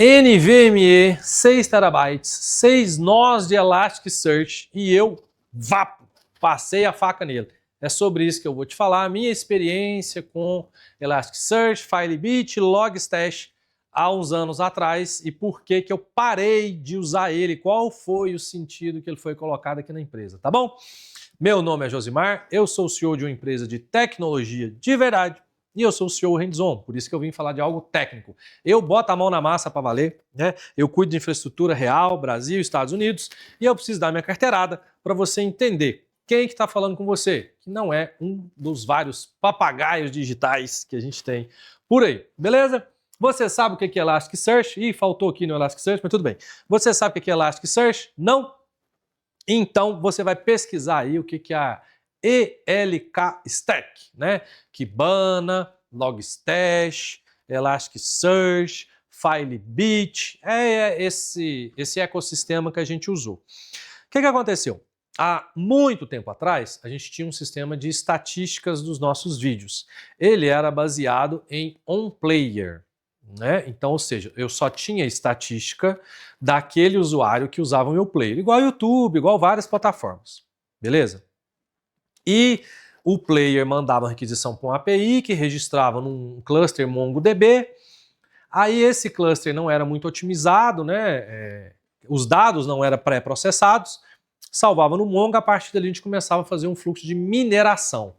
NVMe, 6 terabytes, 6 nós de Elasticsearch e eu, vapo, passei a faca nele. É sobre isso que eu vou te falar, a minha experiência com Elasticsearch, Filebit, Logstash há uns anos atrás e por que que eu parei de usar ele, qual foi o sentido que ele foi colocado aqui na empresa, tá bom? Meu nome é Josimar, eu sou o CEO de uma empresa de tecnologia de verdade e eu sou o CEO hands-on, por isso que eu vim falar de algo técnico. Eu boto a mão na massa para valer, né? Eu cuido de infraestrutura real, Brasil, Estados Unidos e eu preciso dar minha carteirada para você entender quem que está falando com você, que não é um dos vários papagaios digitais que a gente tem por aí, beleza? Você sabe o que é Elasticsearch? Ih, faltou aqui no Elasticsearch, mas tudo bem. Você sabe o que é Elasticsearch? Não? Então você vai pesquisar aí o que é a ELK Stack, né? Kibana, Logstash, Elasticsearch, Filebit, é esse ecossistema que a gente usou. O que aconteceu? Há muito tempo atrás, a gente tinha um sistema de estatísticas dos nossos vídeos. Ele era baseado em OnPlayer, né? Então, ou seja, eu só tinha estatística daquele usuário que usava o meu player, igual YouTube, igual várias plataformas, beleza? E o player mandava uma requisição para uma API que registrava num cluster MongoDB, aí esse cluster não era muito otimizado, né? Os dados não eram pré-processados, salvava no Mongo, a partir dali a gente começava a fazer um fluxo de mineração.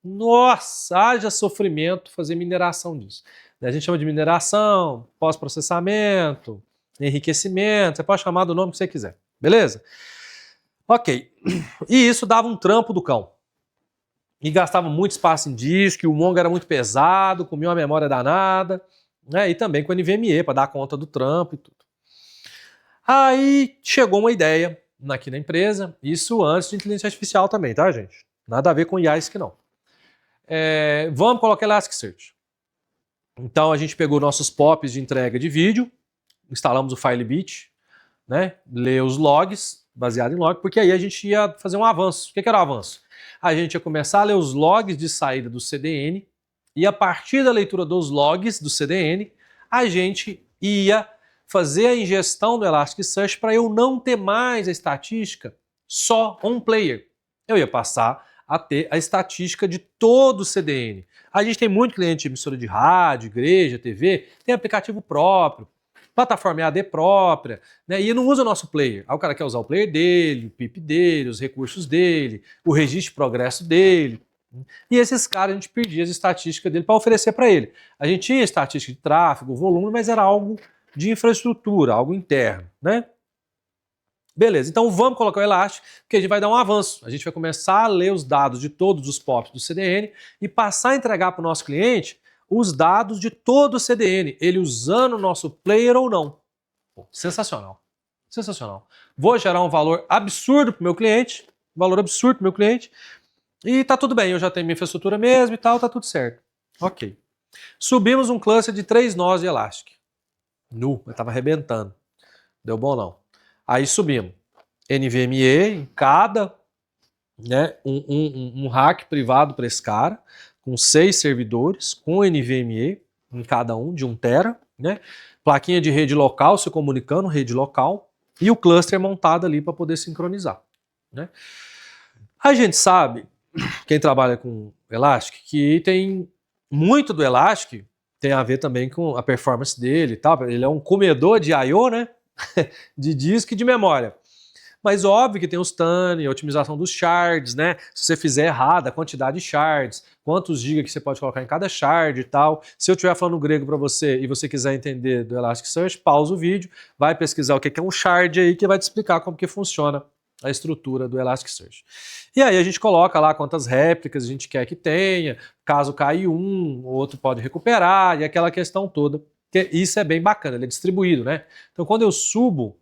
Nossa, haja sofrimento fazer mineração disso. A gente chama de mineração, pós-processamento, enriquecimento, você pode chamar do nome que você quiser, beleza? Ok, e isso dava um trampo do cão. E gastava muito espaço em disco, o Mongo era muito pesado, comia uma memória danada, né? E também com NVMe para dar conta do trampo e tudo. Aí chegou uma ideia aqui na empresa, isso antes de inteligência artificial também, tá, gente? Nada a ver com IA isso que não. Vamos colocar Elasticsearch. Então a gente pegou nossos POPs de entrega de vídeo, instalamos o Filebit, né? Lê os logs, baseado em log, porque aí a gente ia fazer um avanço. O que era o avanço? A gente ia começar a ler os logs de saída do CDN e a partir da leitura dos logs do CDN, a gente ia fazer a ingestão do Elasticsearch para eu não ter mais a estatística só on-player. Eu ia passar a ter a estatística de todo o CDN. A gente tem muito cliente de emissora de rádio, igreja, TV, tem aplicativo próprio, plataforma EAD própria, né? E não usa o nosso player. Aí o cara quer usar o player dele, o PIP dele, os recursos dele, o registro de progresso dele. E esses caras a gente perdia as estatísticas dele para oferecer para ele. A gente tinha estatística de tráfego, volume, mas era algo de infraestrutura, algo interno, né? Beleza, então vamos colocar o Elastic, porque a gente vai dar um avanço. A gente vai começar a ler os dados de todos os POPs do CDN e passar a entregar para o nosso cliente os dados de todo o CDN, ele usando o nosso player ou não. Pô, sensacional, sensacional. Vou gerar um valor absurdo para o meu cliente, e tá tudo bem, eu já tenho minha infraestrutura mesmo e tal, tá tudo certo. Ok. Subimos um cluster de 3 nós de Elastic. Eu tava arrebentando. Deu bom não. Aí subimos NVMe em cada, né, um rack privado para esse cara, com 6 servidores, com NVMe em cada um, de 1 tera, né? Plaquinha de rede local se comunicando, rede local, e o cluster montado ali para poder sincronizar, né? A gente sabe, quem trabalha com Elastic, que tem muito do Elastic, tem a ver também com a performance dele e tal, ele é um comedor de I/O, né? De disco e de memória. Mas óbvio que tem os TAN, a otimização dos shards, né? Se você fizer errado, a quantidade de shards, quantos gigas que você pode colocar em cada shard e tal. Se eu estiver falando grego para você e você quiser entender do Elasticsearch, pausa o vídeo, vai pesquisar o que é um shard aí que vai te explicar como que funciona a estrutura do Elasticsearch. E aí a gente coloca lá quantas réplicas a gente quer que tenha, caso caia um, o outro pode recuperar, e aquela questão toda. Isso é bem bacana, ele é distribuído, né? Então quando eu subo,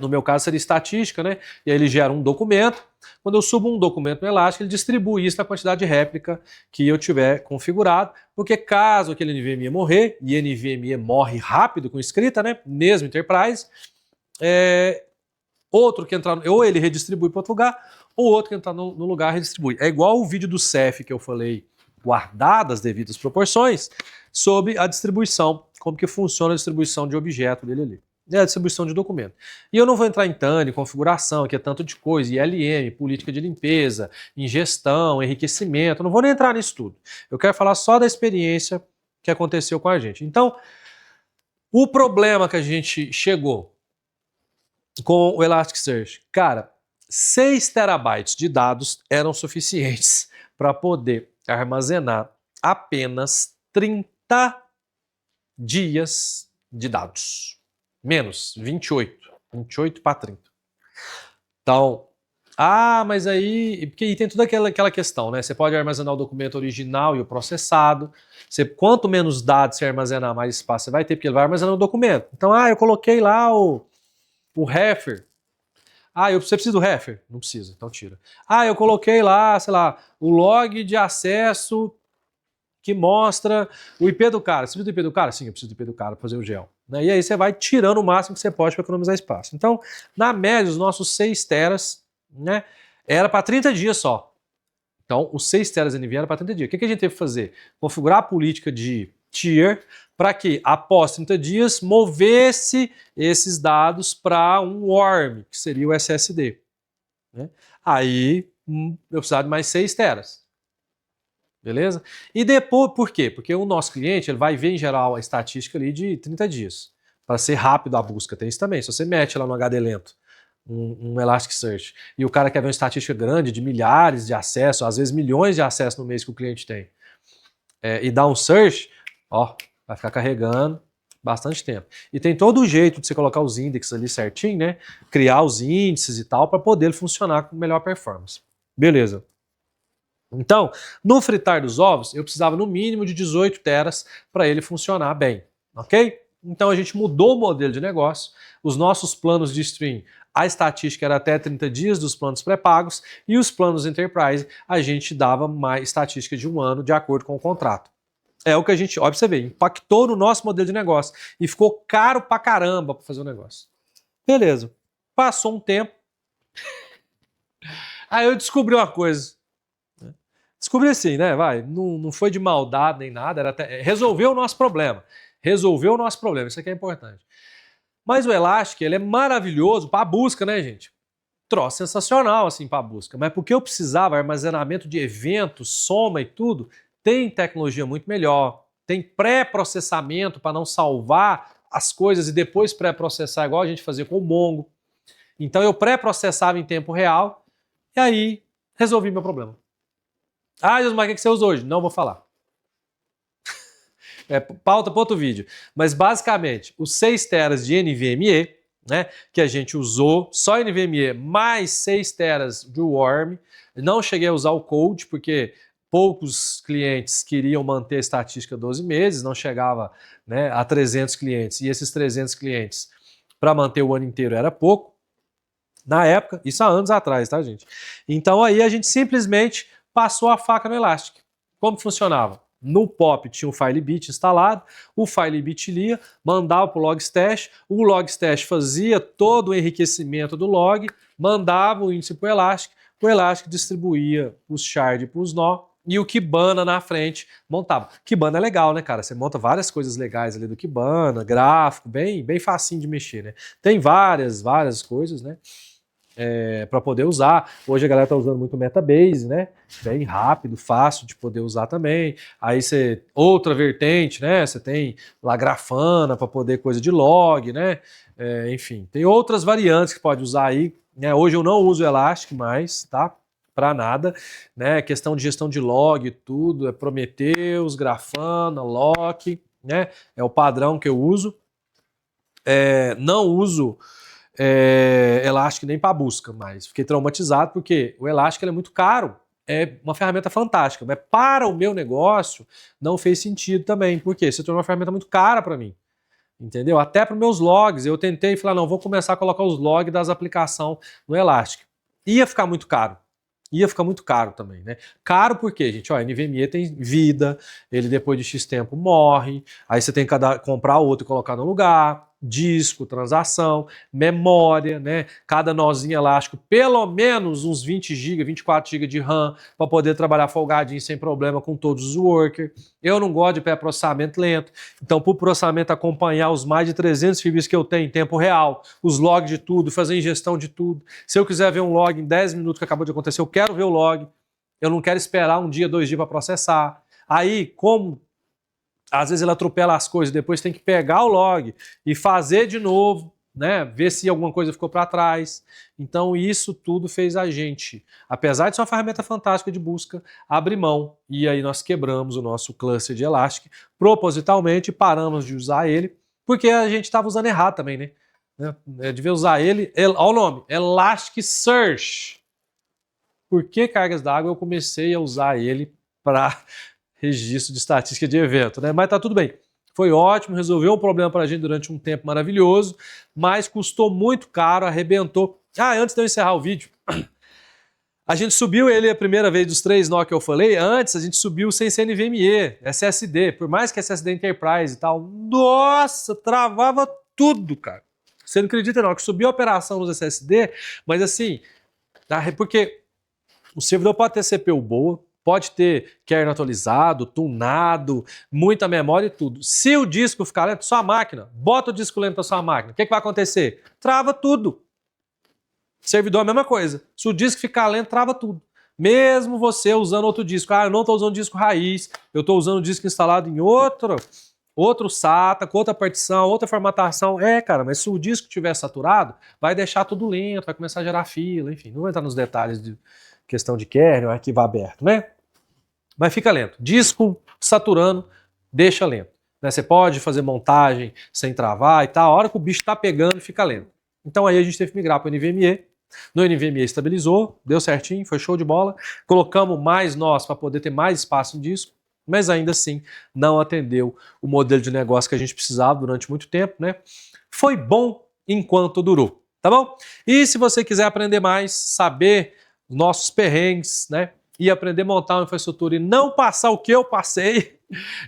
no meu caso seria estatística, né? E aí ele gera um documento. Quando eu subo um documento no Elastic, ele distribui isso na quantidade de réplica que eu tiver configurado, porque caso aquele NVMe morrer, e NVMe morre rápido com escrita, né? Mesmo Enterprise, outro que entrar, ou ele redistribui para outro lugar, ou outro que entrar no lugar redistribui. É igual o vídeo do Ceph que eu falei, guardado as devidas proporções, sobre a distribuição como que funciona a distribuição de objeto dele ali. É a distribuição de documento. E eu não vou entrar em TANE, configuração, que é tanto de coisa, ILM, política de limpeza, ingestão, enriquecimento, eu não vou nem entrar nisso tudo. Eu quero falar só da experiência que aconteceu com a gente. Então, o problema que a gente chegou com o Elasticsearch, cara, 6 terabytes de dados eram suficientes para poder armazenar apenas 30 dias de dados. Menos, 28. 28 para 30. Então, mas aí... Porque aí tem toda aquela questão, né? Você pode armazenar o documento original e o processado. Quanto menos dados você armazenar, mais espaço você vai ter, porque ele vai armazenar o documento. Então, eu coloquei lá o refer. Você precisa do refer? Não precisa, então tira. Eu coloquei lá, sei lá, o log de acesso que mostra o IP do cara. Você precisa do IP do cara? Sim, eu preciso do IP do cara para fazer o gel. Né? E aí você vai tirando o máximo que você pode para economizar espaço. Então, na média, os nossos 6 teras, né, era para 30 dias só. Então, os 6 teras NVMe era para 30 dias. O que a gente teve que fazer? Configurar a política de tier para que, após 30 dias, movesse esses dados para um worm, que seria o SSD. Né? Aí, eu precisava de mais 6 teras. Beleza? E depois, por quê? Porque o nosso cliente ele vai ver em geral a estatística ali de 30 dias. Para ser rápido a busca, tem isso também. Se você mete lá no HD lento um Elasticsearch e o cara quer ver uma estatística grande de milhares de acessos, às vezes milhões de acessos no mês que o cliente tem, e dá um search, vai ficar carregando bastante tempo. E tem todo o jeito de você colocar os índices ali certinho, né? Criar os índices e tal para poder funcionar com melhor performance. Beleza. Então, no fritar dos ovos, eu precisava no mínimo de 18 teras para ele funcionar bem, ok? Então a gente mudou o modelo de negócio, os nossos planos de stream, a estatística era até 30 dias dos planos pré-pagos e os planos Enterprise a gente dava mais estatística de 1 ano de acordo com o contrato. É o que a gente, olha pra você ver, impactou no nosso modelo de negócio e ficou caro pra caramba para fazer o negócio. Beleza, passou um tempo, aí eu descobri uma coisa. Descobri assim, né? Não foi de maldade nem nada, era resolveu o nosso problema. Resolveu o nosso problema, isso aqui é importante. Mas o Elastic, ele é maravilhoso para a busca, né, gente? Troço sensacional, assim, para a busca. Mas porque eu precisava, armazenamento de eventos, soma e tudo, tem tecnologia muito melhor. Tem pré-processamento para não salvar as coisas e depois pré-processar, igual a gente fazia com o Mongo. Então eu pré-processava em tempo real e aí resolvi meu problema. Deus, mas o que você usa hoje? Não vou falar. Pauta para outro vídeo. Mas basicamente, os 6 teras de NVMe, né, que a gente usou, só NVMe mais 6 teras de Worm. Não cheguei a usar o Cold, porque poucos clientes queriam manter a estatística 12 meses, não chegava, né, a 300 clientes. E esses 300 clientes, para manter o ano inteiro, era pouco. Na época, isso há anos atrás, tá, gente? Então aí a gente simplesmente passou a faca no Elastic. Como funcionava? No POP tinha o FileBit instalado, o FileBit lia, mandava para o Logstash, o Logstash fazia todo o enriquecimento do log, mandava o índice para o Elastic distribuía os shards para os nó e o Kibana na frente montava. Kibana é legal, né, cara? Você monta várias coisas legais ali do Kibana, gráfico, bem facinho de mexer, né? Tem várias coisas, né? Para poder usar. Hoje a galera está usando muito o Metabase, né? Bem rápido, fácil de poder usar também. Aí você, outra vertente, né? Você tem lá Grafana para poder coisa de log, né? Enfim, tem outras variantes que pode usar aí. Né? Hoje eu não uso o Elastic mais, tá? Para nada, né? Questão de gestão de log e tudo, é Prometheus, Grafana, Lock, né? É o padrão que eu uso. Não uso Elastic nem para busca, mas fiquei traumatizado porque o Elastic é muito caro, é uma ferramenta fantástica, mas para o meu negócio não fez sentido também, porque se tornou uma ferramenta muito cara para mim, entendeu? Até para os meus logs, eu tentei falar, não, vou começar a colocar os logs das aplicações no Elastic. Ia ficar muito caro. Ia ficar muito caro também, né? Caro porque, gente, NVMe tem vida, ele depois de X tempo morre, aí você tem que comprar outro e colocar no lugar. disco, transação, memória, né? Cada nozinho elástico, pelo menos uns 20 GB, 24 GB de RAM, para poder trabalhar folgadinho sem problema com todos os workers. Eu não gosto de pré-processamento lento, então para o processamento acompanhar os mais de 300 FIBs que eu tenho em tempo real, os logs de tudo, fazer ingestão de tudo. Se eu quiser ver um log em 10 minutos que acabou de acontecer, eu quero ver o log, eu não quero esperar um dia, 2 dias para processar. Aí, como às vezes ele atropela as coisas, depois tem que pegar o log e fazer de novo, né? Ver se alguma coisa ficou para trás. Então isso tudo fez a gente, apesar de ser uma ferramenta fantástica de busca, abrir mão. E aí nós quebramos o nosso cluster de Elastic propositalmente, paramos de usar ele, porque a gente estava usando errado também, né? Devia usar ele, olha o nome, Elasticsearch. Por que cargas d'água eu comecei a usar ele para registro de estatística de evento, né? Mas tá tudo bem. Foi ótimo, resolveu um problema para a gente durante um tempo maravilhoso, mas custou muito caro, arrebentou. Antes de eu encerrar o vídeo, a gente subiu ele a primeira vez dos 3 nó que eu falei. Antes a gente subiu sem ser NVMe, SSD, por mais que SSD Enterprise e tal. Nossa, travava tudo, cara. Você não acredita não, que subiu a operação nos SSD, mas assim, porque o servidor pode ter CPU boa, pode ter kernel atualizado, tunado, muita memória e tudo. Se o disco ficar lento, sua máquina, bota o disco lento na sua máquina, o que vai acontecer? Trava tudo. Servidor é a mesma coisa. Se o disco ficar lento, trava tudo. Mesmo você usando outro disco. Eu não estou usando disco raiz, eu estou usando o disco instalado em outro SATA, com outra partição, outra formatação. Cara, mas se o disco estiver saturado, vai deixar tudo lento, vai começar a gerar fila, enfim. Não vou entrar nos detalhes de questão de kernel, arquivo aberto, né? Mas fica lento. Disco saturando, deixa lento. Né? Você pode fazer montagem sem travar e tal. A hora que o bicho tá pegando, fica lento. Então aí a gente teve que migrar para o NVMe. No NVMe estabilizou, deu certinho, foi show de bola. Colocamos mais nós para poder ter mais espaço no disco, mas ainda assim não atendeu o modelo de negócio que a gente precisava durante muito tempo, né? Foi bom enquanto durou, tá bom? E se você quiser aprender mais, saber nossos perrengues, né? E aprender a montar uma infraestrutura e não passar o que eu passei,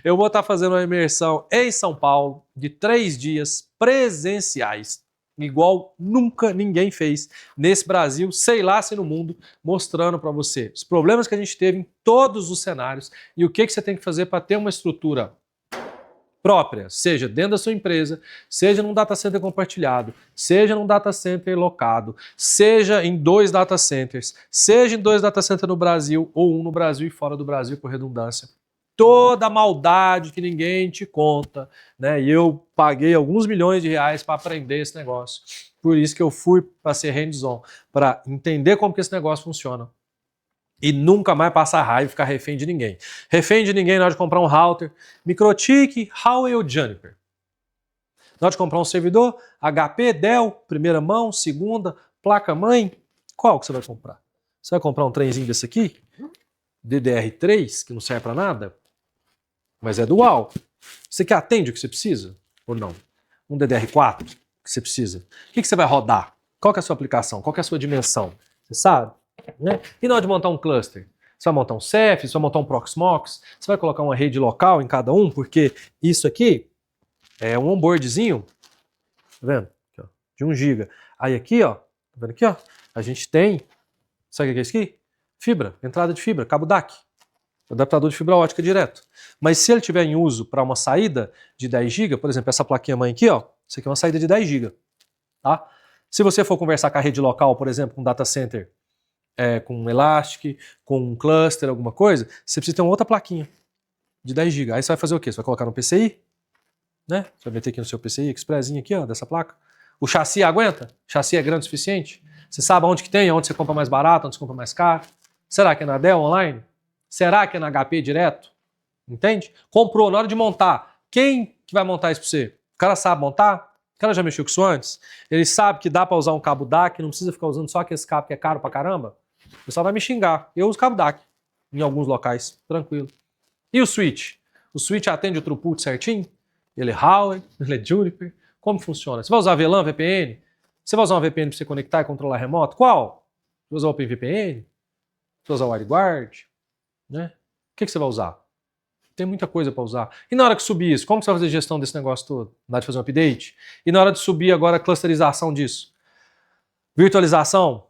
eu vou estar fazendo uma imersão em São Paulo de 3 dias presenciais, igual nunca ninguém fez nesse Brasil, sei lá se no mundo, mostrando para você os problemas que a gente teve em todos os cenários e o que você tem que fazer para ter uma estrutura própria, seja dentro da sua empresa, seja num data center compartilhado, seja num data center locado, seja em 2 data centers, seja em 2 data centers no Brasil ou um no Brasil e fora do Brasil, por redundância. Toda a maldade que ninguém te conta, né? E eu paguei alguns milhões de reais para aprender esse negócio. Por isso que eu fui para ser hands-on, para entender como que esse negócio funciona. E nunca mais passar raiva e ficar refém de ninguém. Refém de ninguém na hora de comprar um router, MikroTik, Huawei ou Juniper. Na hora de comprar um servidor, HP, Dell, primeira mão, segunda, placa-mãe, qual que você vai comprar? Você vai comprar um trenzinho desse aqui? DDR3, que não serve para nada? Mas é dual. Você que atende o que você precisa? Ou não? Um DDR4 que você precisa? O que você vai rodar? Qual que é a sua aplicação? Qual que é a sua dimensão? Você sabe? Né? E na hora de montar um cluster? Você vai montar um Ceph, você vai montar um Proxmox, você vai colocar uma rede local em cada um, porque isso aqui é um onboardzinho, tá vendo? Aqui, ó, de 1 GB. Aí aqui, ó, tá vendo aqui, ó? A gente tem, sabe o que é isso aqui? Fibra, entrada de fibra, cabo DAC, adaptador de fibra ótica direto. Mas se ele tiver em uso para uma saída de 10 GB, por exemplo, essa plaquinha mãe aqui, ó, isso aqui é uma saída de 10 GB, tá? Se você for conversar com a rede local, por exemplo, com um data center, com um Elastic, com um cluster, alguma coisa, você precisa ter uma outra plaquinha de 10 GB. Aí você vai fazer o quê? Você vai colocar no PCI, né? Você vai meter aqui no seu PCI, Expressinho aqui, ó, dessa placa. O chassi aguenta? O chassi é grande o suficiente? Você sabe onde que tem, onde você compra mais barato, onde você compra mais caro? Será que é na Dell online? Será que é na HP direto? Entende? Comprou, na hora de montar, quem que vai montar isso para você? O cara sabe montar? O cara já mexeu com isso antes? Ele sabe que dá para usar um cabo DAC, não precisa ficar usando só aquele cabo que é caro pra caramba? O pessoal vai me xingar. Eu uso cabo DAC em alguns locais, tranquilo. E o switch? O switch atende o throughput certinho? Ele é Huawei, ele é Juniper. Como funciona? Você vai usar VLAN, VPN? Você vai usar uma VPN para você conectar e controlar remoto? Qual? Você vai usar o OpenVPN? Você vai usar o WireGuard? Né? O que você vai usar? Tem muita coisa para usar. E na hora que subir isso, como você vai fazer gestão desse negócio todo? Na hora de fazer um update? E na hora de subir agora a clusterização disso? Virtualização?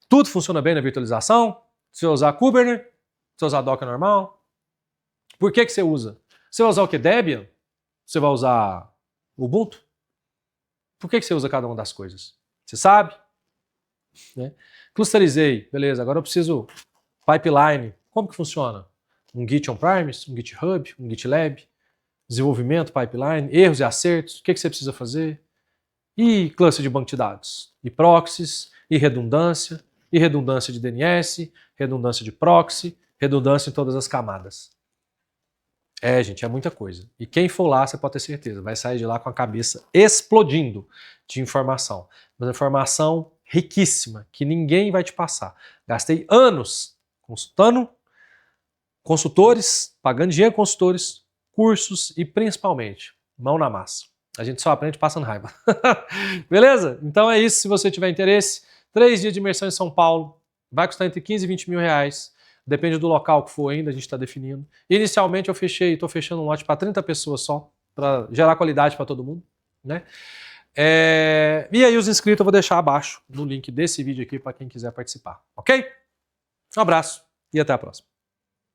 Tudo funciona bem na virtualização? Se eu usar Kubernetes? Se eu usar Docker normal? Por que você usa? Você vai usar o que? Debian? Você vai usar Ubuntu? Por que você usa cada uma das coisas? Você sabe? Né? Clusterizei, beleza, agora eu preciso pipeline. Como que funciona? Um Git on-premise, um GitHub, um GitLab, desenvolvimento, pipeline, erros e acertos, o que você precisa fazer? E cluster de banco de dados, e proxies, e redundância de DNS, redundância de proxy, redundância em todas as camadas. Gente, é muita coisa. E quem for lá, você pode ter certeza, vai sair de lá com a cabeça explodindo de informação. Mas informação riquíssima, que ninguém vai te passar. Gastei anos consultando consultores, pagando dinheiro com consultores, cursos e principalmente, mão na massa. A gente só aprende passando raiva. Beleza? Então é isso, se você tiver interesse. 3 dias de imersão em São Paulo, vai custar entre 15 e 20 mil reais. Depende do local que for ainda, a gente está definindo. Inicialmente eu estou fechando um lote para 30 pessoas só, para gerar qualidade para todo mundo, né? E aí os inscritos eu vou deixar abaixo no link desse vídeo aqui para quem quiser participar, ok? Um abraço e até a próxima.